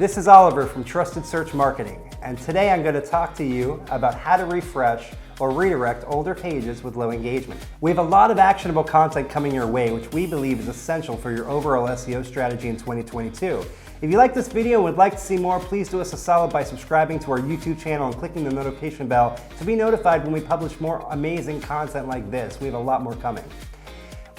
This is Oliver from Trusted Search Marketing, and today I'm going to talk to you about how to refresh or redirect older pages with low engagement. We have a lot of actionable content coming your way, which we believe is essential for your overall SEO strategy in 2022. If you like this video and would like to see more, please do us a solid by subscribing to our YouTube channel and clicking the notification bell to be notified when we publish more amazing content like this. We have a lot more coming.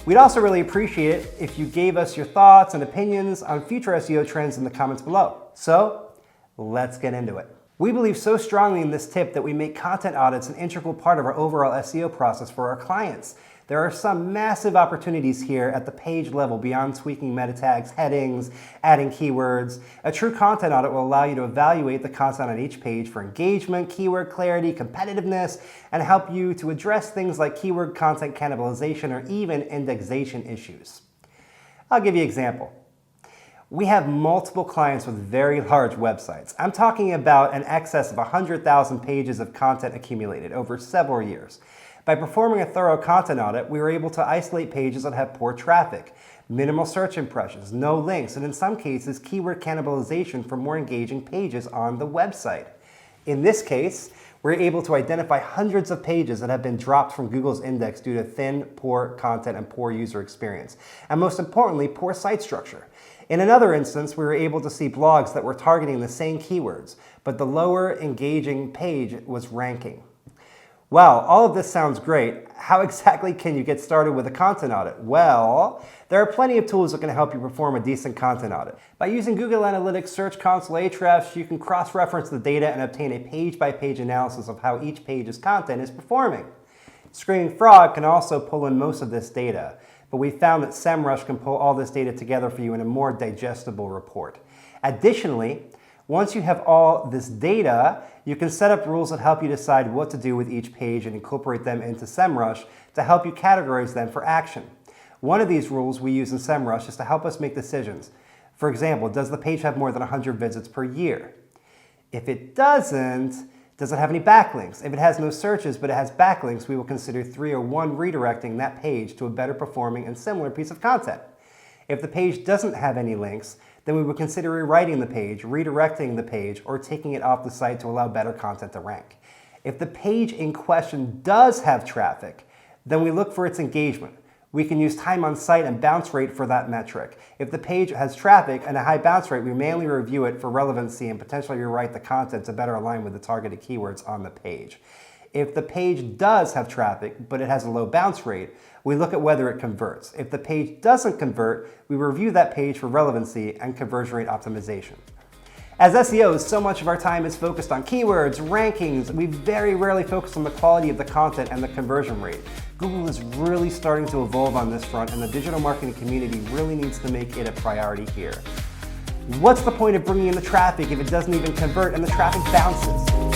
We'd also really appreciate it if you gave us your thoughts and opinions on future SEO trends in the comments below. So, let's get into it. We believe so strongly in this tip that we make content audits an integral part of our overall SEO process for our clients. There are some massive opportunities here at the page level beyond tweaking meta tags, headings, adding keywords. A true content audit will allow you to evaluate the content on each page for engagement, keyword clarity, competitiveness, and help you to address things like keyword content cannibalization or even indexation issues. I'll give you an example. We have multiple clients with very large websites. I'm talking about an excess of 100,000 pages of content accumulated over several years. By performing a thorough content audit, we were able to isolate pages that have poor traffic, minimal search impressions, no links, and in some cases, keyword cannibalization for more engaging pages on the website. In this case, we're able to identify hundreds of pages that have been dropped from Google's index due to thin, poor content and poor user experience, and most importantly, poor site structure. In another instance, we were able to see blogs that were targeting the same keywords, but the lower engaging page was ranking. Wow, all of this sounds great. How exactly can you get started with a content audit? Well, there are plenty of tools that can help you perform a decent content audit. By using Google Analytics, Search Console, Ahrefs, you can cross-reference the data and obtain a page-by-page analysis of how each page's content is performing. Screaming Frog can also pull in most of this data, but we found that SEMrush can pull all this data together for you in a more digestible report. Additionally, once you have all this data, you can set up rules that help you decide what to do with each page and incorporate them into SEMrush to help you categorize them for action. One of these rules we use in SEMrush is to help us make decisions. For example, does the page have more than 100 visits per year? If it doesn't, does it have any backlinks? If it has no searches but it has backlinks, we will consider 3 or 1 redirecting that page to a better performing and similar piece of content. If the page doesn't have any links, then we would consider rewriting the page, redirecting the page, or taking it off the site to allow better content to rank. If the page in question does have traffic, then we look for its engagement. We can use time on site and bounce rate for that metric. If the page has traffic and a high bounce rate, we mainly review it for relevancy and potentially rewrite the content to better align with the targeted keywords on the page. If the page does have traffic, but it has a low bounce rate, we look at whether it converts. If the page doesn't convert, we review that page for relevancy and conversion rate optimization. As SEOs, so much of our time is focused on keywords, rankings. We very rarely focus on the quality of the content and the conversion rate. Google is really starting to evolve on this front, and the digital marketing community really needs to make it a priority here. What's the point of bringing in the traffic if it doesn't even convert and the traffic bounces?